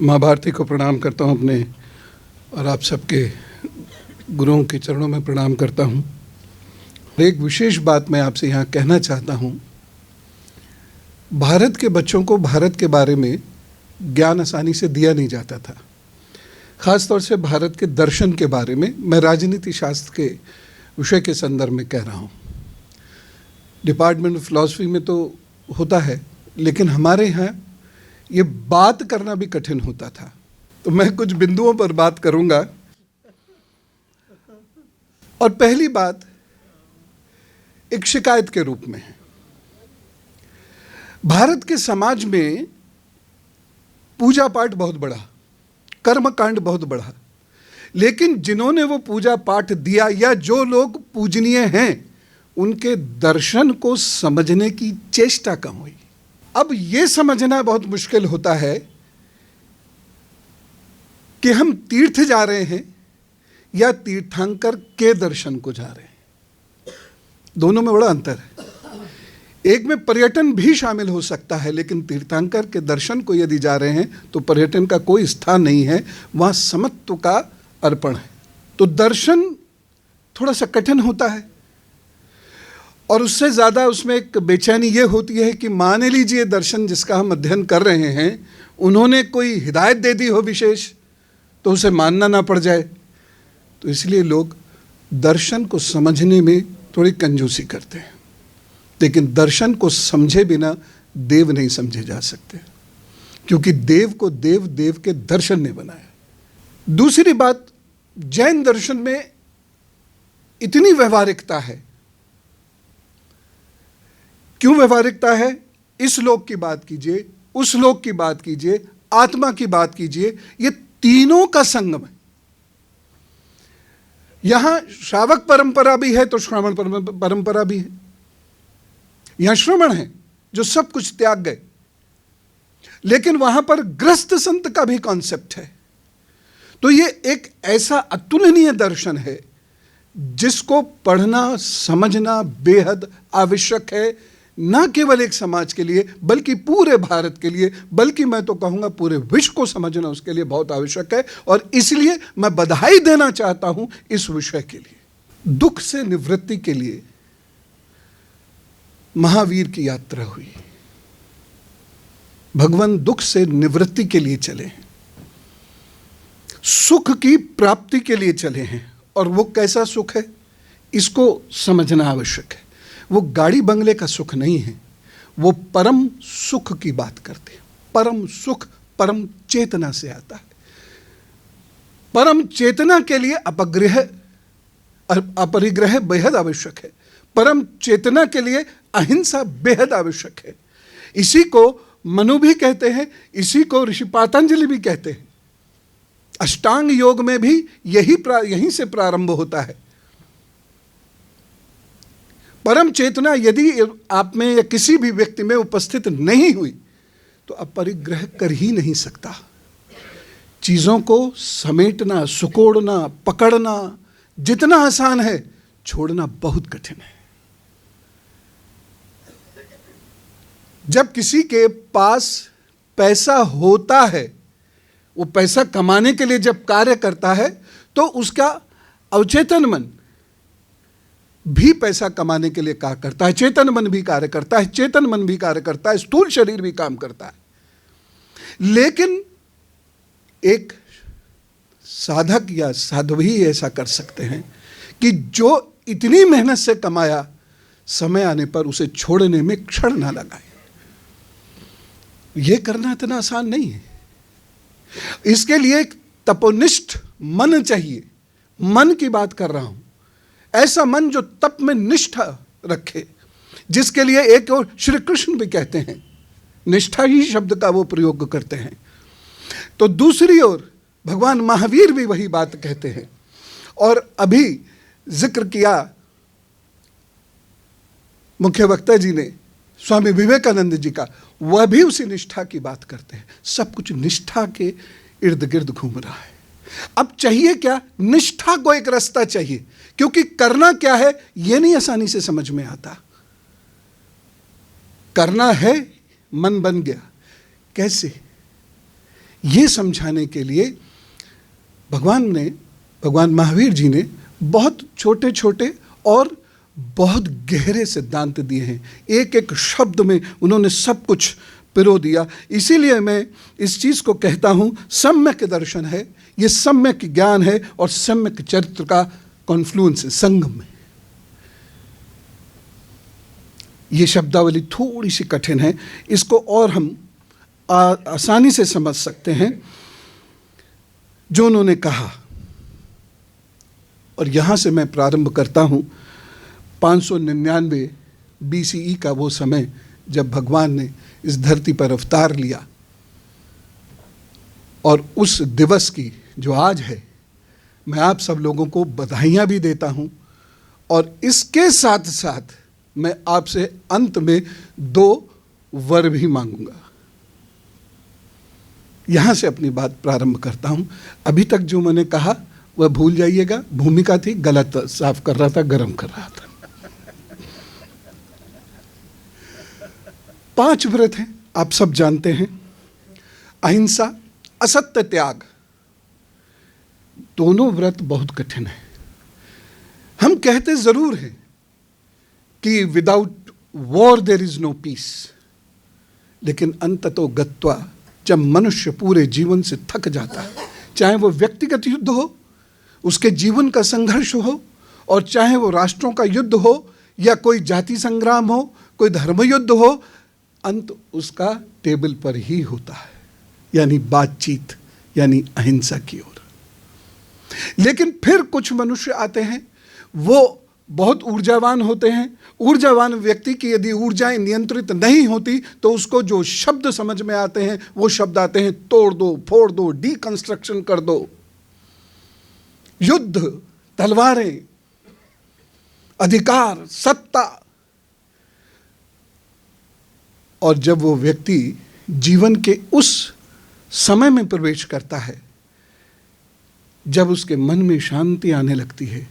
माँ भारती को प्रणाम करता हूँ अपने और आप सबके गुरुओं के चरणों में प्रणाम करता हूँ। एक विशेष बात मैं आपसे यहाँ कहना चाहता हूँ। भारत के बच्चों को भारत के बारे में ज्ञान आसानी से दिया नहीं जाता था, ख़ास तौर से भारत के दर्शन के बारे में। मैं राजनीति शास्त्र के विषय के संदर्भ में कह रहा हूँ। डिपार्टमेंट ऑफ फिलॉसफी में तो होता है, लेकिन हमारे यहाँ ये बात करना भी कठिन होता था। तो मैं कुछ बिंदुओं पर बात करूँगा। और पहली बात एक शिकायत के रूप में है। भारत के समाज में पूजा पाठ बहुत बढ़ा, कर्मकांड बहुत बढ़ा, लेकिन जिन्होंने वो पूजा पाठ दिया या जो लोग पूजनीय हैं, उनके दर्शन को समझने की चेष्टा कम हुई। अब ये समझना बहुत मुश्किल होता है कि हम तीर्थ जा रहे हैं या तीर्थंकर के दर्शन को जा रहे हैं। दोनों में बड़ा अंतर है। एक में पर्यटन भी शामिल हो सकता है, लेकिन तीर्थंकर के दर्शन को यदि जा रहे हैं तो पर्यटन का कोई स्थान नहीं है, वहाँ समत्व का अर्पण है। तो दर्शन थोड़ा सा कठिन होता है। और उससे ज़्यादा उसमें एक बेचैनी ये होती है कि मान लीजिए दर्शन जिसका हम अध्ययन कर रहे हैं उन्होंने कोई हिदायत दे दी हो विशेष, तो उसे मानना ना पड़ जाए। तो इसलिए लोग दर्शन को समझने में थोड़ी कंजूसी करते हैं, लेकिन दर्शन को समझे बिना देव नहीं समझे जा सकते, क्योंकि देव को देव देव के दर्शन ने बनाया। दूसरी बात, जैन दर्शन में इतनी व्यवहारिकता है। क्यों व्यवहारिकता है? इस लोक की बात कीजिए, उस लोक की बात कीजिए, आत्मा की बात कीजिए, ये तीनों का संगम है। यहां श्रावक परंपरा भी है तो श्रवण परंपरा भी है। यहां श्रवण है जो सब कुछ त्याग गए, लेकिन वहां पर ग्रस्त संत का भी कॉन्सेप्ट है। तो ये एक ऐसा अतुलनीय दर्शन है जिसको पढ़ना समझना बेहद आवश्यक है, न केवल एक समाज के लिए बल्कि पूरे भारत के लिए, बल्कि मैं तो कहूँगा पूरे विश्व को समझना उसके लिए बहुत आवश्यक है। और इसलिए मैं बधाई देना चाहता हूँ इस विषय के लिए। दुख से निवृत्ति के लिए महावीर की यात्रा हुई। भगवान दुख से निवृत्ति के लिए चले हैं, सुख की प्राप्ति के लिए चले हैं। और वो कैसा सुख है इसको समझना आवश्यक है। वो गाड़ी बंगले का सुख नहीं है, वो परम सुख की बात करते हैं। परम सुख परम चेतना से आता है। परम चेतना के लिए अपरिग्रह बेहद आवश्यक है। परम चेतना के लिए अहिंसा बेहद आवश्यक है। इसी को मनु भी कहते हैं, इसी को ऋषि पातंजलि भी कहते हैं। अष्टांग योग में भी यहीं से प्रारंभ होता है। परम चेतना यदि आप में या किसी भी व्यक्ति में उपस्थित नहीं हुई तो अपरिग्रह कर ही नहीं सकता। चीज़ों को समेटना, सुकोड़ना, पकड़ना जितना आसान है, छोड़ना बहुत कठिन है। जब किसी के पास पैसा होता है, वो पैसा कमाने के लिए जब कार्य करता है, तो उसका अवचेतन मन भी पैसा कमाने के लिए कार्य करता है। चेतन मन भी कार्य करता है, चेतन मन भी कार्य करता है, स्थूल शरीर भी काम करता है। लेकिन एक साधक या साध्वी ऐसा कर सकते हैं कि जो इतनी मेहनत से कमाया, समय आने पर उसे छोड़ने में क्षण ना लगाए। यह करना इतना आसान नहीं है। इसके लिए एक तपोनिष्ठ मन चाहिए। मन की बात कर रहा हूं, ऐसा मन जो तप में निष्ठा रखे, जिसके लिए एक और श्री कृष्ण भी कहते हैं, निष्ठा ही शब्द का वो प्रयोग करते हैं। तो दूसरी ओर भगवान महावीर भी वही बात कहते हैं। और अभी जिक्र किया मुख्य वक्ता जी ने स्वामी विवेकानंद जी का, वह भी उसी निष्ठा की बात करते हैं। सब कुछ निष्ठा के इर्द गिर्द घूम रहा है। अब चाहिए क्या? निष्ठा को एक रास्ता चाहिए, क्योंकि करना क्या है यह नहीं आसानी से समझ में आता। करना है, मन बन गया, कैसे? ये समझाने के लिए भगवान महावीर जी ने बहुत छोटे छोटे और बहुत गहरे सिद्धांत दिए हैं। एक एक शब्द में उन्होंने सब कुछ पिरो दिया। इसीलिए मैं इस चीज़ को कहता हूँ सम्यक दर्शन है, ये सम्यक ज्ञान है और सम्यक चरित्र का कॉन्फ्लुएंस है, संगम में। ये शब्दावली थोड़ी सी कठिन है, इसको और हम आसानी से समझ सकते हैं। जो उन्होंने कहा, और यहाँ से मैं प्रारंभ करता हूँ 599 BCE का वो समय जब भगवान ने इस धरती पर अवतार लिया, और उस दिवस की जो आज है, मैं आप सब लोगों को बधाइयाँ भी देता हूँ। और इसके साथ साथ मैं आपसे अंत में 2 वर भी मांगूंगा। यहाँ से अपनी बात प्रारंभ करता हूँ। अभी तक जो मैंने कहा वह भूल जाइएगा, भूमिका थी, गलत साफ कर रहा था, गर्म कर रहा था। 5 व्रत हैं, आप सब जानते हैं। अहिंसा, असत्य त्याग, दोनों व्रत बहुत कठिन है। हम कहते जरूर हैं कि without war there is no peace, लेकिन अंततो गत्वा जब मनुष्य पूरे जीवन से थक जाता है, चाहे वो व्यक्तिगत युद्ध हो, उसके जीवन का संघर्ष हो, और चाहे वो राष्ट्रों का युद्ध हो या कोई जाति संग्राम हो, कोई धर्म युद्ध हो, अंत उसका टेबल पर ही होता है, यानी बातचीत, यानी अहिंसा की ओर। लेकिन फिर कुछ मनुष्य आते हैं, वो बहुत ऊर्जावान होते हैं। ऊर्जावान व्यक्ति की यदि ऊर्जाएं नियंत्रित नहीं होती तो उसको जो शब्द समझ में आते हैं वो शब्द आते हैं तोड़ दो, फोड़ दो, डीकंस्ट्रक्शन कर दो, युद्ध, तलवारें, अधिकार, सत्ता। और जब वो व्यक्ति जीवन के उस समय में प्रवेश करता है जब उसके मन में शांति आने लगती है,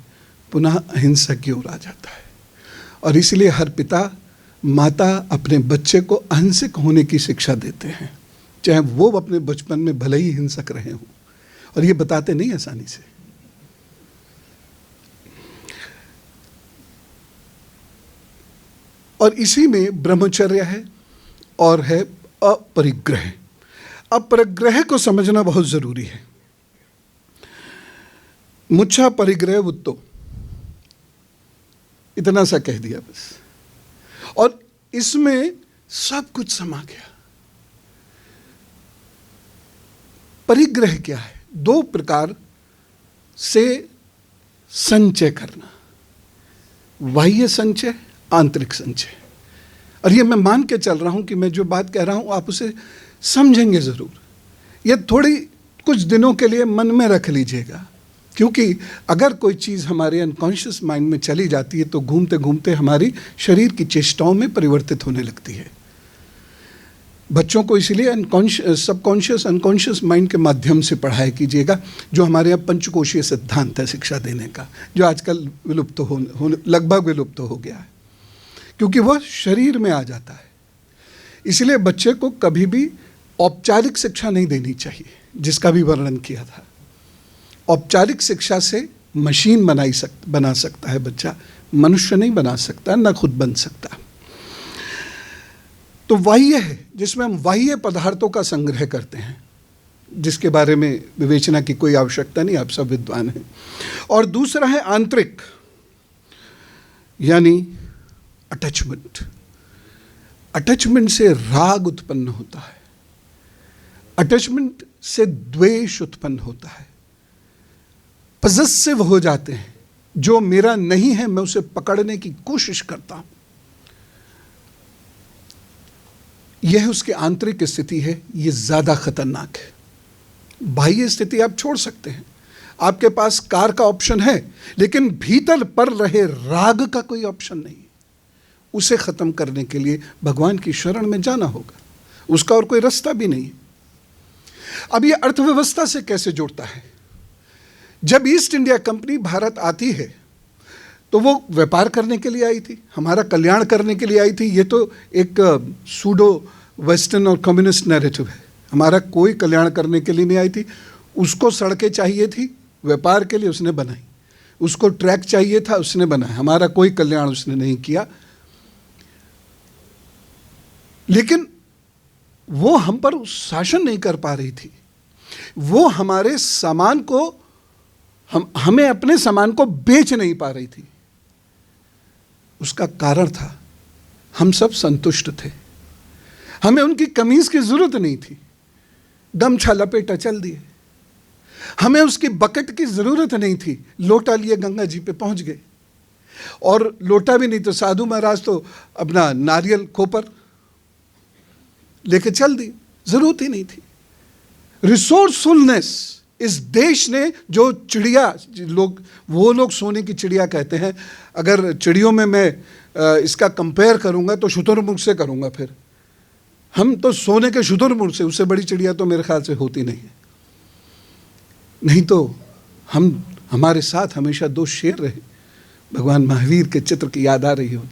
पुनः अहिंसा की ओर आ जाता है। और इसलिए हर पिता माता अपने बच्चे को अहिंसक होने की शिक्षा देते हैं, चाहे वो अपने बचपन में भले ही हिंसक रहे हों, और ये बताते नहीं आसानी से। और इसी में ब्रह्मचर्य है और है अपरिग्रह। अपरिग्रह को समझना बहुत जरूरी है। मुच्छा परिग्रह वुत्तो, इतना सा कह दिया बस, और इसमें सब कुछ समा गया। परिग्रह क्या है? 2 प्रकार से संचय करना, बाह्य संचय, आंतरिक संचय। और ये मैं मान के चल रहा हूं कि मैं जो बात कह रहा हूं आप उसे समझेंगे जरूर। ये थोड़ी कुछ दिनों के लिए मन में रख लीजिएगा, क्योंकि अगर कोई चीज़ हमारे अनकॉन्शियस माइंड में चली जाती है तो घूमते घूमते हमारी शरीर की चेष्टाओं में परिवर्तित होने लगती है। बच्चों को इसलिए सबकॉन्शियस अनकॉन्शियस माइंड के माध्यम से पढ़ाया कीजिएगा, जो हमारे यहाँ पंचकोशीय सिद्धांत है शिक्षा देने का, जो आजकल विलुप्त लगभग विलुप्त हो गया है, क्योंकि वह शरीर में आ जाता है। इसलिए बच्चे को कभी भी औपचारिक शिक्षा नहीं देनी चाहिए, जिसका भी वर्णन किया था। औपचारिक शिक्षा से मशीन बना सकता है बच्चा, मनुष्य नहीं बना सकता, न खुद बन सकता। तो बाह्य है जिसमें हम बाह्य पदार्थों का संग्रह करते हैं, जिसके बारे में विवेचना की कोई आवश्यकता नहीं, आप सब विद्वान हैं। और दूसरा है आंतरिक, यानी अटैचमेंट। अटैचमेंट से राग उत्पन्न होता है, अटैचमेंट से द्वेष उत्पन्न होता है। पजेसिव हो जाते हैं, जो मेरा नहीं है मैं उसे पकड़ने की कोशिश करता हूं। यह उसकी आंतरिक स्थिति है, यह ज्यादा खतरनाक है। बाह्य स्थिति आप छोड़ सकते हैं, आपके पास कार का ऑप्शन है, लेकिन भीतर पर रहे राग का कोई ऑप्शन नहीं। उसे खत्म करने के लिए भगवान की शरण में जाना होगा, उसका और कोई रास्ता भी नहीं। अब यह अर्थव्यवस्था से कैसे जुड़ता है? जब ईस्ट इंडिया कंपनी भारत आती है तो वो व्यापार करने के लिए आई थी, हमारा कल्याण करने के लिए आई थी। ये तो एक सूडो वेस्टर्न और कम्युनिस्ट नैरेटिव है, हमारा कोई कल्याण करने के लिए नहीं आई थी। उसको सड़कें चाहिए थी, व्यापार के लिए उसने बनाई। उसको ट्रैक चाहिए था, उसने बनाया। हमारा कोई कल्याण उसने नहीं किया। लेकिन वो हम पर शासन नहीं कर पा रही थी। वो हमारे सामान को, हमें अपने सामान को बेच नहीं पा रही थी। उसका कारण था हम सब संतुष्ट थे। हमें उनकी कमीज की जरूरत नहीं थी, गमछा लपेटा चल दिए। हमें उसकी बकेट की जरूरत नहीं थी, लोटा लिए गंगा जी पे पहुंच गए। और लोटा भी नहीं तो साधु महाराज तो अपना नारियल खोपर लेके चल दिए, जरूरत ही नहीं थी। रिसोर्सफुलनेस इस देश ने, जो चिड़िया लोग, वो लोग सोने की चिड़िया कहते हैं। अगर चिड़ियों में मैं इसका कंपेयर करूंगा तो शुतुरमुर्ग से करूंगा। फिर हम तो सोने के शुतुरमुर्ग से, उससे बड़ी चिड़िया तो मेरे ख्याल से होती नहीं है। नहीं तो हमारे साथ हमेशा दो शेर रहे। भगवान महावीर के चित्र की याद आ रही हो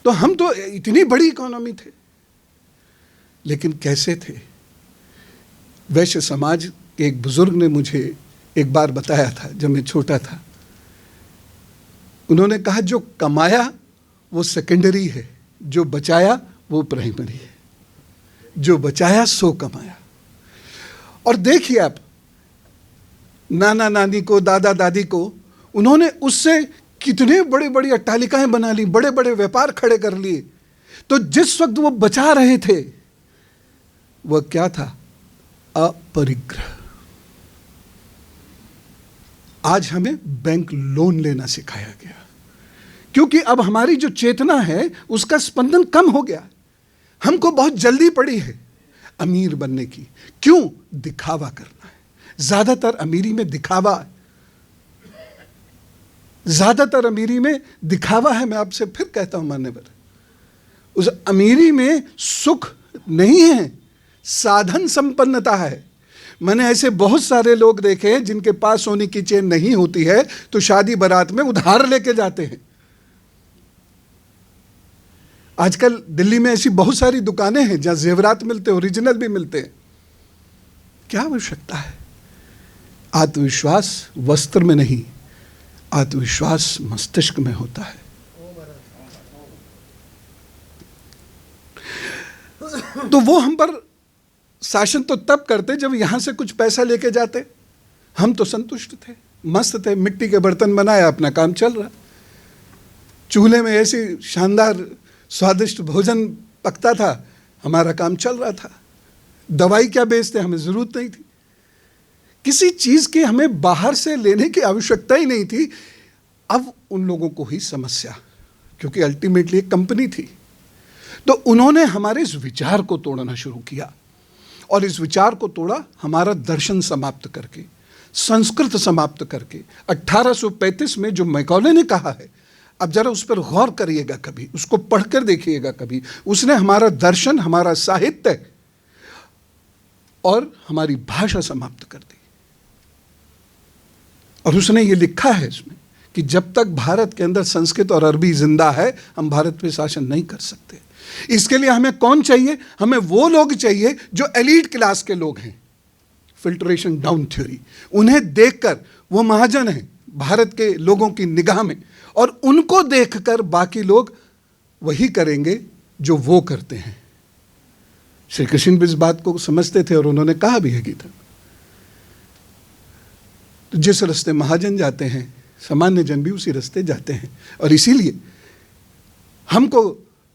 तो हम तो इतनी बड़ी इकोनॉमी थे। लेकिन कैसे थे? वैश्य समाज के एक बुजुर्ग ने मुझे एक बार बताया था जब मैं छोटा था। उन्होंने कहा जो कमाया वो सेकेंडरी है, जो बचाया वो प्राइमरी है। जो बचाया सो कमाया। और देखिए आप, नाना नानी को, दादा दादी को, उन्होंने उससे कितने बड़े बड़ी अट्टालिकाएं बना ली, बड़े बड़े व्यापार खड़े कर लिए। तो जिस वक्त वो बचा रहे थे वह क्या था? अपरिग्रह। आज हमें बैंक लोन लेना सिखाया गया, क्योंकि अब हमारी जो चेतना है उसका स्पंदन कम हो गया। हमको बहुत जल्दी पड़ी है अमीर बनने की। क्यों? दिखावा करना है। ज्यादातर अमीरी में दिखावा है। ज्यादातर अमीरी में दिखावा है। मैं आपसे फिर कहता हूं मान्यवर, उस अमीरी में सुख नहीं है, साधन संपन्नता है। मैंने ऐसे बहुत सारे लोग देखे हैं जिनके पास सोने की चेन नहीं होती है तो शादी बारात में उधार लेके जाते हैं। आजकल दिल्ली में ऐसी बहुत सारी दुकानें हैं जहां जेवरात मिलते हैं, ओरिजिनल भी मिलते हैं। क्या आवश्यकता है? आत्मविश्वास वस्त्र में नहीं, आत्मविश्वास मस्तिष्क में होता है। तो वो हम पर शासन तो तब करते जब यहां से कुछ पैसा लेके जाते। हम तो संतुष्ट थे, मस्त थे, मिट्टी के बर्तन बनाया, अपना काम चल रहा। चूल्हे में ऐसी शानदार स्वादिष्ट भोजन पकता था, हमारा काम चल रहा था। दवाई क्या बेचते, हमें जरूरत नहीं थी। किसी चीज की हमें बाहर से लेने की आवश्यकता ही नहीं थी। अब उन लोगों को ही समस्या, क्योंकि अल्टीमेटली एक कंपनी थी। तो उन्होंने हमारे इस विचार को तोड़ना शुरू किया, और इस विचार को तोड़ा हमारा दर्शन समाप्त करके, संस्कृत समाप्त करके। 1835 में जो मैकॉले ने कहा है, अब जरा उस पर गौर करिएगा, कभी उसको पढ़कर देखिएगा कभी। उसने हमारा दर्शन, हमारा साहित्य और हमारी भाषा समाप्त कर दी। और उसने ये लिखा है इसमें कि जब तक भारत के अंदर संस्कृत और अरबी जिंदा है, हम भारत पे शासन नहीं कर सकते। इसके लिए हमें कौन चाहिए? हमें वो लोग चाहिए जो एलीट क्लास के लोग हैं। फिल्ट्रेशन डाउन थ्योरी, उन्हें देखकर, वो महाजन हैं भारत के लोगों की निगाह में, और उनको देखकर बाकी लोग वही करेंगे जो वो करते हैं। श्री कृष्ण भी इस बात को समझते थे और उन्होंने कहा भी है गीता। तो जिस रास्ते महाजन जाते हैं, सामान्य जन भी उसी रास्ते जाते हैं। और इसीलिए हमको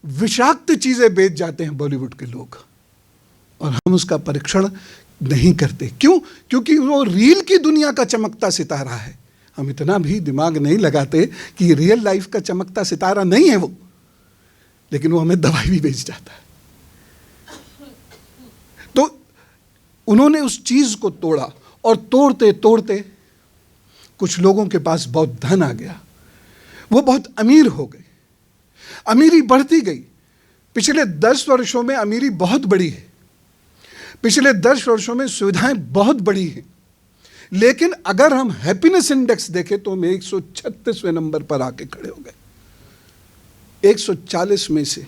विषाक्त चीजें बेच जाते हैं बॉलीवुड के लोग, और हम उसका परीक्षण नहीं करते। क्यों? क्योंकि वो रील की दुनिया का चमकता सितारा है। हम इतना भी दिमाग नहीं लगाते कि रियल लाइफ का चमकता सितारा नहीं है वो, लेकिन वो हमें दवाई भी बेच जाता है। तो उन्होंने उस चीज को तोड़ा, और तोड़ते तोड़ते कुछ लोगों के पास बहुत धन आ गया, वो बहुत अमीर हो गए। अमीरी बढ़ती गई। पिछले 10 वर्षों में अमीरी बहुत बड़ी है। पिछले 10 वर्षों में सुविधाएं बहुत बड़ी हैं। लेकिन अगर हम हैप्पीनेस इंडेक्स देखें तो हम 136वें नंबर पर आके खड़े हो गए। 140 में से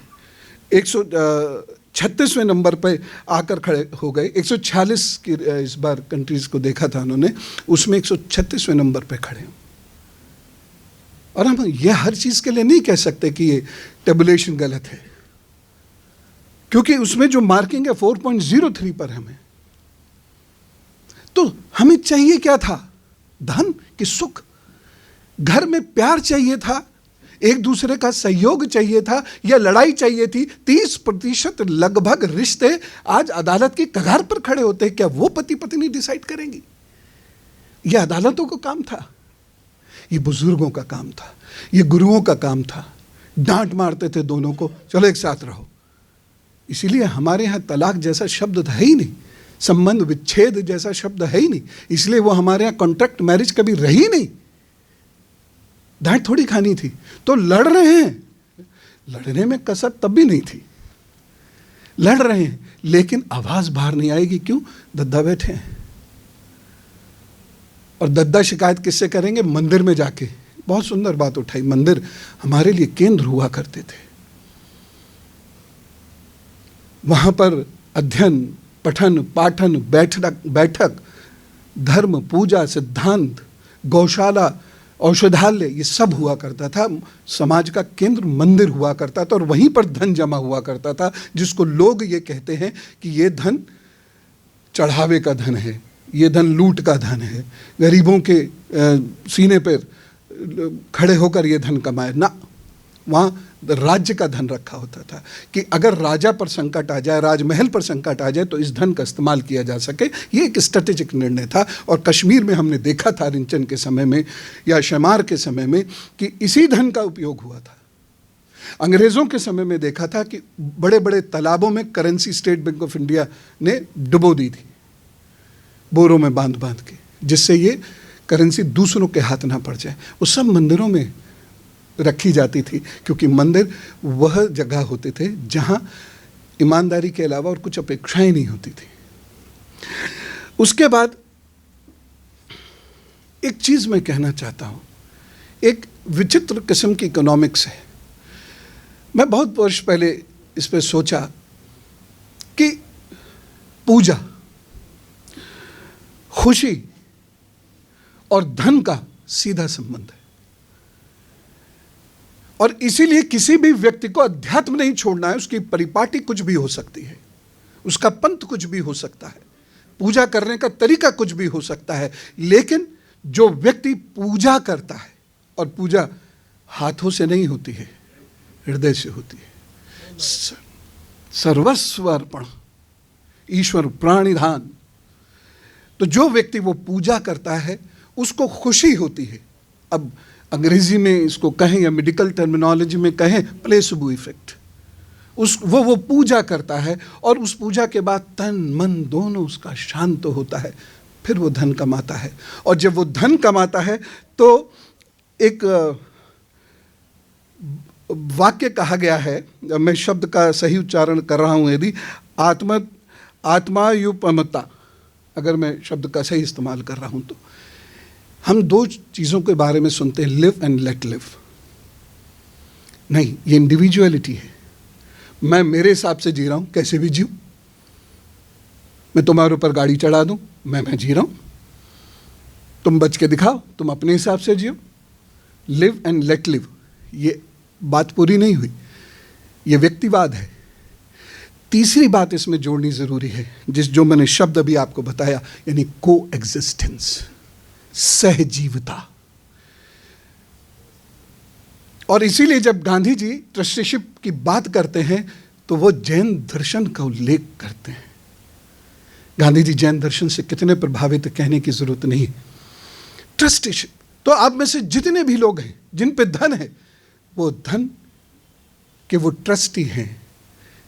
36वें नंबर पे आकर खड़े हो गए। 146 की इस बार कंट्रीज को देखा था उन्होंने, उसमें 136वें नंबर पे खड़े हैं। और हम ये हर चीज के लिए नहीं कह सकते कि ये टेबुलेशन गलत है, क्योंकि उसमें जो मार्किंग है 4.03 पर हमें। तो हमें चाहिए क्या था? धन कि सुख? घर में प्यार चाहिए था, एक दूसरे का सहयोग चाहिए था, या लड़ाई चाहिए थी? 30% लगभग रिश्ते आज अदालत की कगार पर खड़े होते हैं। क्या वो पति पत्नी डिसाइड करेंगी? यह अदालतों का काम था, ये बुजुर्गों का काम था, ये गुरुओं का काम था। डांट मारते थे दोनों को, चलो एक साथ रहो। इसीलिए हमारे यहाँ तलाक जैसा शब्द है ही नहीं, संबंध विच्छेद जैसा शब्द है ही नहीं। इसलिए वो हमारे यहाँ कॉन्ट्रैक्ट मैरिज कभी रही नहीं। डांट थोड़ी खानी थी, तो लड़ रहे हैं। लड़ने में कसर तब भी नहीं थी, लड़ रहे हैं, लेकिन आवाज बाहर नहीं आएगी। क्यों? दद्दा बैठे हैं। और दद्दा शिकायत किससे करेंगे? मंदिर में जाके। बहुत सुंदर बात उठाई, मंदिर हमारे लिए केंद्र हुआ करते थे। वहां पर अध्ययन, पठन, पाठन, बैठक, धर्म, पूजा, सिद्धांत, गौशाला, औषधालय, ये सब हुआ करता था। समाज का केंद्र मंदिर हुआ करता था, और वहीं पर धन जमा हुआ करता था, जिसको लोग ये कहते हैं कि ये धन चढ़ावे का धन है, ये धन लूट का धन है, गरीबों के सीने पर खड़े होकर ये धन कमाए ना। वहाँ राज्य का धन रखा होता था कि अगर राजा पर संकट आ जाए, राजमहल पर संकट आ जाए, तो इस धन का इस्तेमाल किया जा सके। ये एक स्ट्रेटेजिक निर्णय था। और कश्मीर में हमने देखा था रिंचन के समय में या शेमार के समय में कि इसी धन का उपयोग हुआ था। अंग्रेज़ों के समय में देखा था कि बड़े बड़े तालाबों में currency state bank of India ने डुबो दी थी, बोरों में बांध बांध के, जिससे ये करेंसी दूसरों के हाथ ना पड़ जाए। वो सब मंदिरों में रखी जाती थी, क्योंकि मंदिर वह जगह होते थे जहां ईमानदारी के अलावा और कुछ अपेक्षाएं नहीं होती थी। उसके बाद एक चीज मैं कहना चाहता हूं, एक विचित्र किस्म की इकोनॉमिक्स है। मैं बहुत वर्ष पहले इस पर सोचा कि पूजा, खुशी और धन का सीधा संबंध है, और इसीलिए किसी भी व्यक्ति को अध्यात्म नहीं छोड़ना है। उसकी परिपाटी कुछ भी हो सकती है, उसका पंथ कुछ भी हो सकता है, पूजा करने का तरीका कुछ भी हो सकता है, लेकिन जो व्यक्ति पूजा करता है, और पूजा हाथों से नहीं होती है, हृदय से होती है। सर्वस्व अर्पण, ईश्वर प्राणिधान। तो जो व्यक्ति वो पूजा करता है उसको खुशी होती है। अब अंग्रेजी में इसको कहें या मेडिकल टर्मिनोलॉजी में कहें, प्लेसिबो इफेक्ट। वो पूजा करता है, और उस पूजा के बाद तन मन दोनों उसका शांत होता है, फिर वो धन कमाता है। और जब वो धन कमाता है तो एक वाक्य कहा गया है, मैं शब्द का सही उच्चारण कर रहा हूँ यदि, आत्मायुपमता, अगर मैं शब्द का सही इस्तेमाल कर रहा हूँ तो। हम दो चीज़ों के बारे में सुनते हैं, लिव एंड लेट लिव। नहीं, ये इंडिविजुअलिटी है। मैं मेरे हिसाब से जी रहा हूँ, कैसे भी जीऊँ। मैं तुम्हारे ऊपर गाड़ी चढ़ा दूँ, मैं जी रहा हूँ। तुम बच के दिखाओ, तुम अपने हिसाब से जियो। लिव एंड लेट लिव, ये बात पूरी नहीं हुई, ये व्यक्तिवाद है। तीसरी बात इसमें जोड़नी जरूरी है, जो मैंने शब्द अभी आपको बताया, यानी को एग्जिस्टेंस, सहजीवता। और इसीलिए जब गांधी जी ट्रस्टीशिप की बात करते हैं तो वो जैन दर्शन का उल्लेख करते हैं। गांधी जी जैन दर्शन से कितने प्रभावित, कहने की जरूरत नहीं। ट्रस्टीशिप, तो आप में से जितने भी लोग हैं जिन पे धन है, वो धन के वो ट्रस्टी हैं,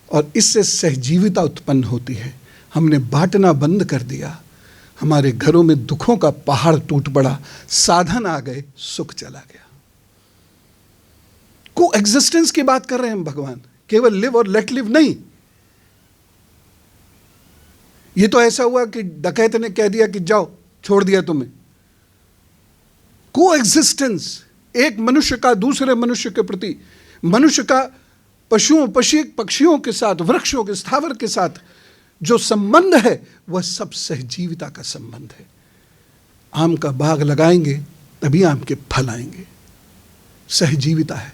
और इससे सहजीविता उत्पन्न होती है। हमने बांटना बंद कर दिया, हमारे घरों में दुखों का पहाड़ टूट पड़ा, साधन आ गए, सुख चला गया। को एग्जिस्टेंस की बात कर रहे हैं हम भगवान, केवल लिव और लेट लिव नहीं। ये तो ऐसा हुआ कि डकैत ने कह दिया कि जाओ, छोड़ दिया तुम्हें। को एग्जिस्टेंस, एक मनुष्य का दूसरे मनुष्य के प्रति, मनुष्य का पशुओं पक्षियों के साथ, वृक्षों के, स्थावर के साथ जो संबंध है वह सब सहजीविता का संबंध है। आम का बाग लगाएंगे तभी आम के फल आएंगे। सहजीविता है,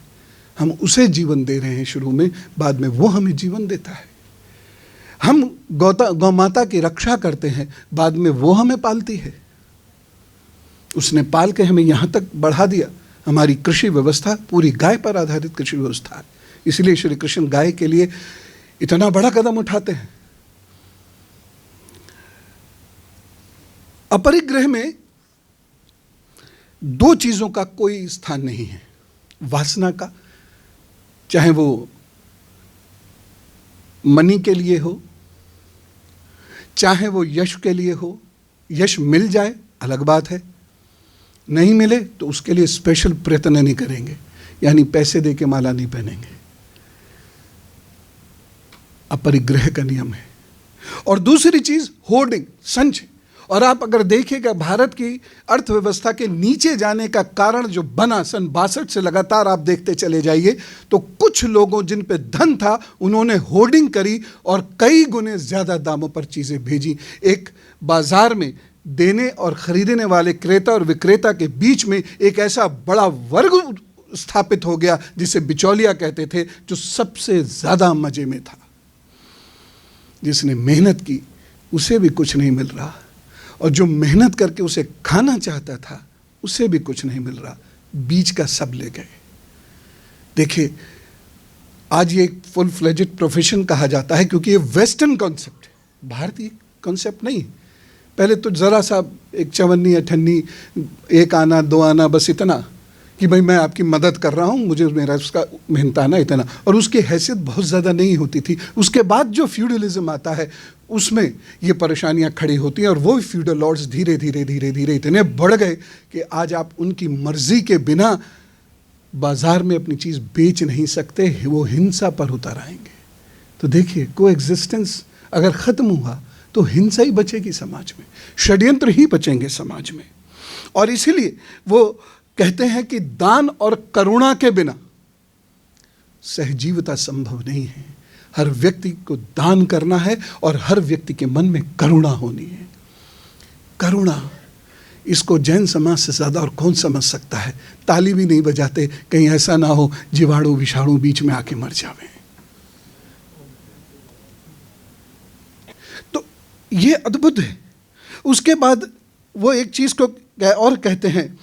हम उसे जीवन दे रहे हैं शुरू में, बाद में वो हमें जीवन देता है। हम गौ माता की रक्षा करते हैं, बाद में वो हमें पालती है। उसने पाल के हमें यहाँ तक बढ़ा दिया। हमारी कृषि व्यवस्था पूरी गाय पर आधारित कृषि व्यवस्था है, इसलिए श्री कृष्ण गाय के लिए इतना बड़ा कदम उठाते हैं। अपरिग्रह में दो चीजों का कोई स्थान नहीं है, वासना का, चाहे वो मनी के लिए हो, चाहे वो यश के लिए हो। यश मिल जाए अलग बात है, नहीं मिले तो उसके लिए स्पेशल प्रयत्न नहीं करेंगे, यानी पैसे दे के माला नहीं पहनेंगे। अपरिग्रह का नियम है। और दूसरी चीज होर्डिंग, संचय। और आप अगर देखेगा भारत की अर्थव्यवस्था के नीचे जाने का कारण जो बना सन 62 से लगातार आप देखते चले जाइए, तो कुछ लोगों जिन पे धन था उन्होंने होर्डिंग करी और कई गुने ज्यादा दामों पर चीजें भेजी। एक बाजार में देने और खरीदने वाले क्रेता और विक्रेता के बीच में एक ऐसा बड़ा वर्ग स्थापित हो गया जिसे बिचौलिया कहते थे, जो सबसे ज्यादा मजे में था। जिसने मेहनत की उसे भी कुछ नहीं मिल रहा, और जो मेहनत करके उसे खाना चाहता था उसे भी कुछ नहीं मिल रहा, बीच का सब ले गए। देखिए, आज ये एक फुल फ्लेजेड प्रोफेशन कहा जाता है, क्योंकि ये वेस्टर्न कॉन्सेप्ट है, भारतीय कॉन्सेप्ट नहीं। पहले तो जरा सा एक चवन्नी अठन्नी, एक आना दो आना, बस इतना कि भाई मैं आपकी मदद कर रहा हूँ, मुझे मेरा उसका मेहनताना इतना, और उसकी हैसियत बहुत ज़्यादा नहीं होती थी। उसके बाद जो फ्यूडलिज्म आता है उसमें ये परेशानियाँ खड़ी होती हैं, और वो फ्यूडल लॉर्ड्स धीरे धीरे धीरे धीरे इतने बढ़ गए कि आज आप उनकी मर्जी के बिना बाजार में अपनी चीज़ बेच नहीं सकते, वो हिंसा पर उतर आएंगे। तो देखिए, को एग्जिस्टेंस अगर ख़त्म हुआ तो हिंसा ही बचेगी समाज में, षड्यंत्र ही बचेंगे समाज में। और इसीलिए वो कहते हैं कि दान और करुणा के बिना सहजीविता संभव नहीं है। हर व्यक्ति को दान करना है और हर व्यक्ति के मन में करुणा होनी है। करुणा, इसको जैन समाज से ज्यादा और कौन समझ सकता है। ताली भी नहीं बजाते, कहीं ऐसा ना हो जीवाणु विषाणु बीच में आके मर जावे। तो ये अद्भुत है। उसके बाद वो एक चीज को और कहते हैं,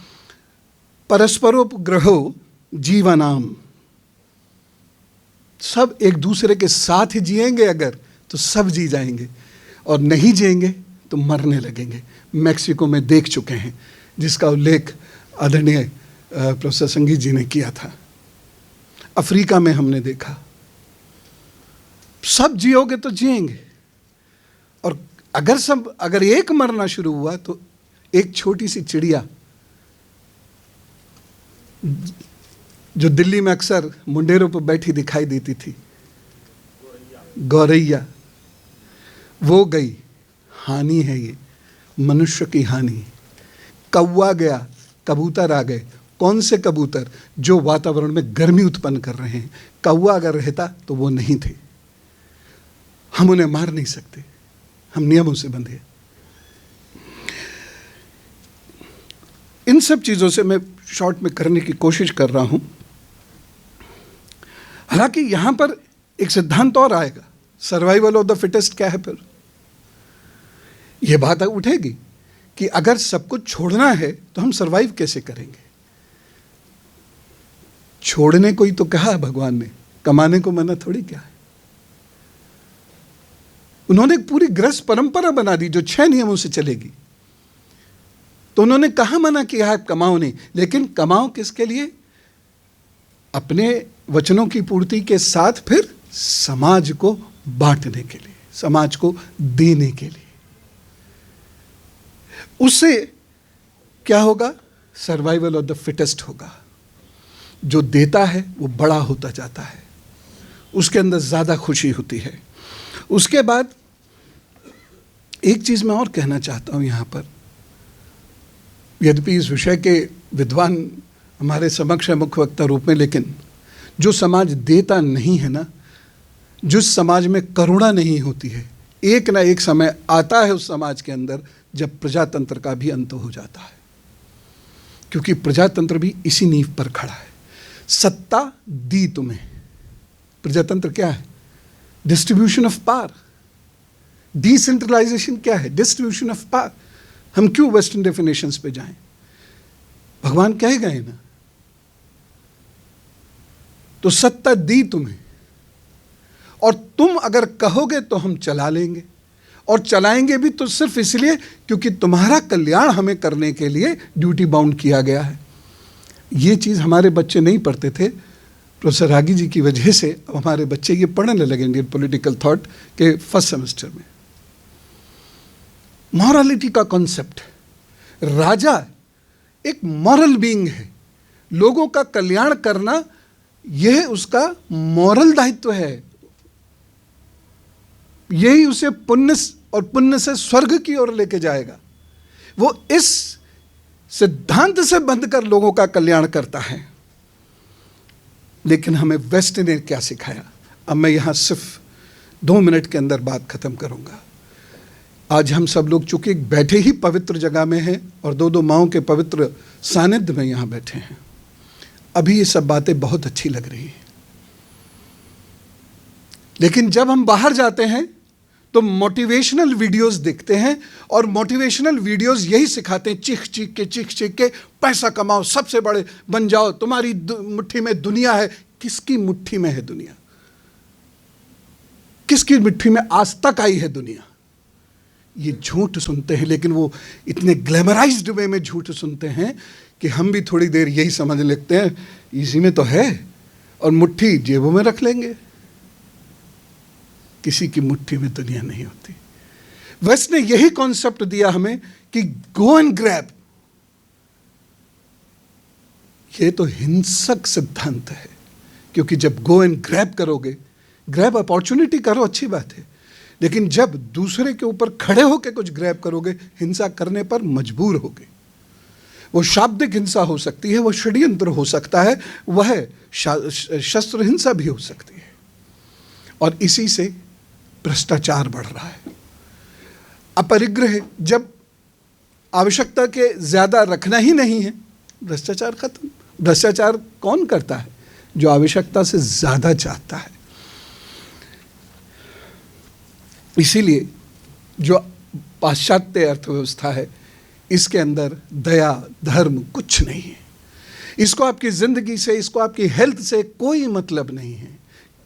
परस्परोपग्रहो जीवनाम। सब एक दूसरे के साथ ही जिएंगे अगर, तो सब जी जाएंगे, और नहीं जिएंगे तो मरने लगेंगे। मैक्सिको में देख चुके हैं, जिसका उल्लेख आदरणीय प्रोफेसर संगीत जी ने किया था। अफ्रीका में हमने देखा, सब जियोगे तो जिएंगे, और अगर एक मरना शुरू हुआ तो एक छोटी सी चिड़िया जो दिल्ली में अक्सर मुंडेरों पर बैठी दिखाई देती थी, गौरैया, वो गई। हानि है ये, मनुष्य की हानि। कौवा गया, कबूतर आ गए। कौन से कबूतर? जो वातावरण में गर्मी उत्पन्न कर रहे हैं। कौवा अगर रहता तो वो नहीं थे। हम उन्हें मार नहीं सकते, हम नियमों से बंधे। इन सब चीजों से मैं शॉर्ट में करने की कोशिश कर रहा हूं। हालांकि यहां पर एक सिद्धांत और आएगा, सर्वाइवल ऑफ द फिटेस्ट क्या है। फिर यह बात उठेगी कि अगर सब कुछ छोड़ना है तो हम सर्वाइव कैसे करेंगे। छोड़ने को ही तो कहा है भगवान ने, कमाने को मना थोड़ी क्या है। उन्होंने एक पूरी गृहस्थ परंपरा बना दी जो 6 नियमों से चलेगी। तो उन्होंने कहा मना किया है कमाओ नहीं, लेकिन कमाओ किसके लिए? अपने वचनों की पूर्ति के साथ फिर समाज को बांटने के लिए, समाज को देने के लिए। उससे क्या होगा? सर्वाइवल ऑफ द फिटेस्ट होगा। जो देता है वो बड़ा होता जाता है, उसके अंदर ज़्यादा खुशी होती है। उसके बाद एक चीज़ मैं और कहना चाहता हूँ यहाँ पर, यद्यपि इस विषय के विद्वान हमारे समक्ष है मुख्य वक्ता रूप में, लेकिन जो समाज देता नहीं है ना, जिस समाज में करुणा नहीं होती है, एक ना एक समय आता है उस समाज के अंदर जब प्रजातंत्र का भी अंत हो जाता है। क्योंकि प्रजातंत्र भी इसी नींव पर खड़ा है। सत्ता दी तुम्हें। प्रजातंत्र क्या है? Distribution of power. डिसेंट्रलाइजेशन क्या है? Distribution of power. हम क्यों वेस्टर्न डेफिनेशंस पे जाएं? भगवान कह गए ना, तो सत्ता दी तुम्हें और तुम अगर कहोगे तो हम चला लेंगे, और चलाएंगे भी तो सिर्फ इसलिए क्योंकि तुम्हारा कल्याण हमें करने के लिए ड्यूटी बाउंड किया गया है। ये चीज़ हमारे बच्चे नहीं पढ़ते थे, प्रोफेसर रागी जी की वजह से अब हमारे बच्चे ये पढ़ने लगे इंडियन पॉलिटिकल थॉट के फर्स्ट सेमेस्टर में। मॉरलिटी का कॉन्सेप्ट, राजा एक मॉरल बीइंग है, लोगों का कल्याण करना यह उसका मॉरल दायित्व है, यही उसे पुण्य और पुण्य से स्वर्ग की ओर लेके जाएगा। वो इस सिद्धांत से बंध कर लोगों का कल्याण करता है। लेकिन हमें वेस्ट ने क्या सिखाया? अब मैं यहां सिर्फ 2 मिनट के अंदर बात खत्म करूंगा। आज हम सब लोग चूंकि बैठे ही पवित्र जगह में हैं और 2-2 माओं के पवित्र सानिध्य में यहां बैठे हैं, अभी ये सब बातें बहुत अच्छी लग रही हैं। लेकिन जब हम बाहर जाते हैं तो मोटिवेशनल वीडियोस देखते हैं, और मोटिवेशनल वीडियोस यही सिखाते हैं, चीख चीख के पैसा कमाओ, सबसे बड़े बन जाओ, तुम्हारी मुट्ठी में दुनिया है। किसकी मुट्ठी में है दुनिया? किसकी मुट्ठी में आज तक आई है दुनिया? ये झूठ सुनते हैं, लेकिन वो इतने ग्लैमराइज्ड वे में झूठ सुनते हैं कि हम भी थोड़ी देर यही समझ लेते हैं इसी में तो है, और मुट्ठी जेबों में रख लेंगे। किसी की मुट्ठी में दुनिया नहीं होती। वेस्ट ने यही कॉन्सेप्ट दिया हमें कि गो एंड ग्रैब। ये तो हिंसक सिद्धांत है, क्योंकि जब गो एंड ग्रैब करोगे, ग्रैब अपॉर्चुनिटी करो, अच्छी बात है, लेकिन जब दूसरे के ऊपर खड़े होकर कुछ ग्रैब करोगे, हिंसा करने पर मजबूर होगे। वो शाब्दिक हिंसा हो सकती है, वो षड्यंत्र हो सकता है, वह शस्त्र हिंसा भी हो सकती है, और इसी से भ्रष्टाचार बढ़ रहा है। अपरिग्रह, जब आवश्यकता के ज्यादा रखना ही नहीं है, भ्रष्टाचार खत्म। भ्रष्टाचार कौन करता है? जो आवश्यकता से ज्यादा चाहता है। इसीलिए जो पाश्चात्य अर्थव्यवस्था है, इसके अंदर दया धर्म कुछ नहीं है। इसको आपकी जिंदगी से, इसको आपकी हेल्थ से कोई मतलब नहीं है।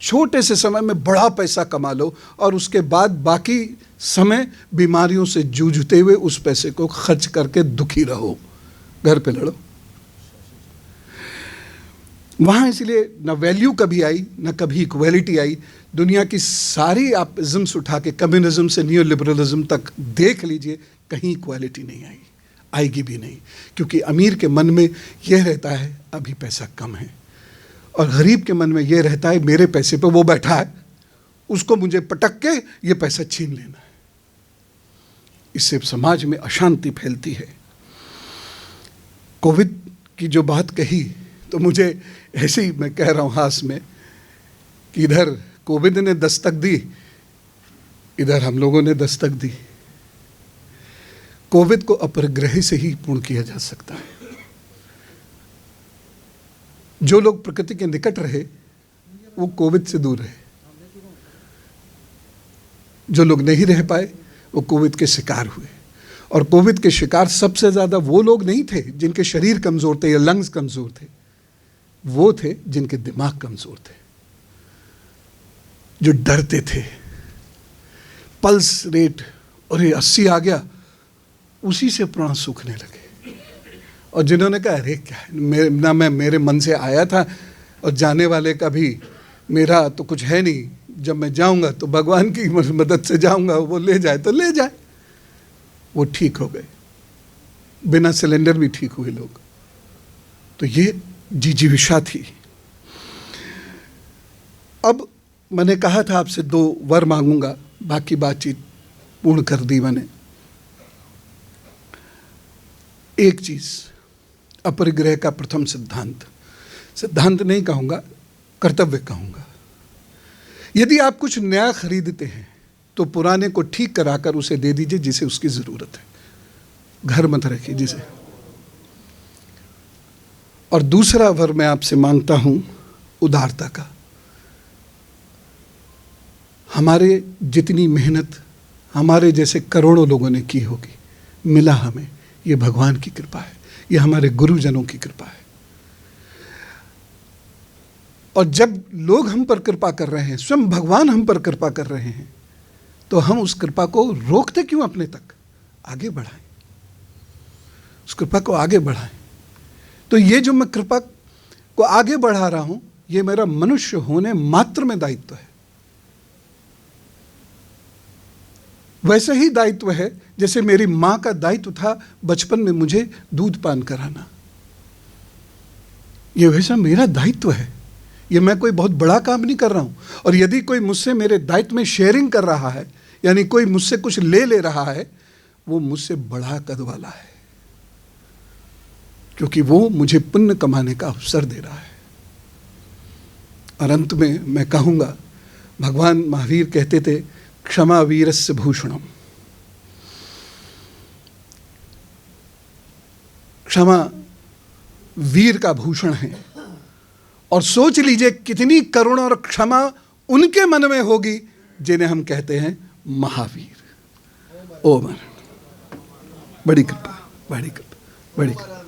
छोटे से समय में बड़ा पैसा कमा लो और उसके बाद बाकी समय बीमारियों से जूझते हुए उस पैसे को खर्च करके दुखी रहो, घर पे लड़ो। वहाँ इसलिए न वैल्यू कभी आई, न कभी इक्वालिटी आई। दुनिया की सारी आप इज़म्स उठा के कम्युनिज्म से न्यू लिबरलिज्म तक देख लीजिए, कहीं इक्वालिटी नहीं आई, आएगी भी नहीं। क्योंकि अमीर के मन में यह रहता है अभी पैसा कम है, और गरीब के मन में यह रहता है मेरे पैसे पे वो बैठा है, उसको मुझे पटक के ये पैसा छीन लेना है। इससे समाज में अशांति फैलती है। कोविड की जो बात कही तो मुझे ऐसे ही, मैं कह रहा हूँ हास में, कि इधर कोविड ने दस्तक दी, इधर हम लोगों ने दस्तक दी। कोविड को अपरिग्रह से ही पूर्ण किया जा सकता है। जो लोग प्रकृति के निकट रहे वो कोविड से दूर रहे, जो लोग नहीं रह पाए वो कोविड के शिकार हुए। और कोविड के शिकार सबसे ज्यादा वो लोग नहीं थे जिनके शरीर कमजोर थे या लंग्स कमजोर थे, वो थे जिनके दिमाग कमजोर थे, जो डरते थे। पल्स रेट और ये 80 आ गया, उसी से प्राण सूखने लगे। और जिन्होंने कहा अरे क्या है, मेरे मन से आया था और जाने वाले का भी मेरा तो कुछ है नहीं, जब मैं जाऊंगा तो भगवान की मदद से जाऊंगा, वो ले जाए तो ले जाए, वो ठीक हो गए। बिना सिलेंडर भी ठीक हुए लोग। तो ये जिजीविषा थी। अब मैंने कहा था आपसे 2 वर मांगूंगा, बाकी बातचीत पूर्ण कर दी मैंने। एक चीज, अपरिग्रह का प्रथम सिद्धांत नहीं कहूंगा, कर्तव्य कहूँगा। यदि आप कुछ नया खरीदते हैं तो पुराने को ठीक कराकर उसे दे दीजिए जिसे उसकी ज़रूरत है, घर मत रखिए जिसे। और दूसरा वर मैं आपसे मांगता हूँ उदारता का। हमारे जितनी मेहनत हमारे जैसे करोड़ों लोगों ने की होगी, मिला हमें, ये भगवान की कृपा है, ये हमारे गुरुजनों की कृपा है। और जब लोग हम पर कृपा कर रहे हैं, स्वयं भगवान हम पर कृपा कर रहे हैं, तो हम उस कृपा को रोकते क्यों, अपने तक आगे बढ़ाएं, उस कृपा को आगे बढ़ाएं। तो ये जो मैं कृपा को आगे बढ़ा रहा हूं, ये मेरा मनुष्य होने मात्र में दायित्व है। वैसे ही दायित्व है जैसे मेरी मां का दायित्व था बचपन में मुझे दूध पान कराना। ये वैसा मेरा दायित्व है। ये मैं कोई बहुत बड़ा काम नहीं कर रहा हूं। और यदि कोई मुझसे मेरे दायित्व में शेयरिंग कर रहा है, यानी कोई मुझसे कुछ ले रहा है, वो मुझसे बड़ा कद वाला है, क्योंकि वो मुझे पुण्य कमाने का अवसर दे रहा है। और अंत में मैं कहूँगा, भगवान महावीर कहते थे, क्षमा वीरस्य भूषणम। क्षमा वीर का भूषण है। और सोच लीजिए कितनी करुणा और क्षमा उनके मन में होगी जिन्हें हम कहते हैं महावीर। ओम। बड़ी कृपा, बड़ी कृपा, बड़ी कृपा।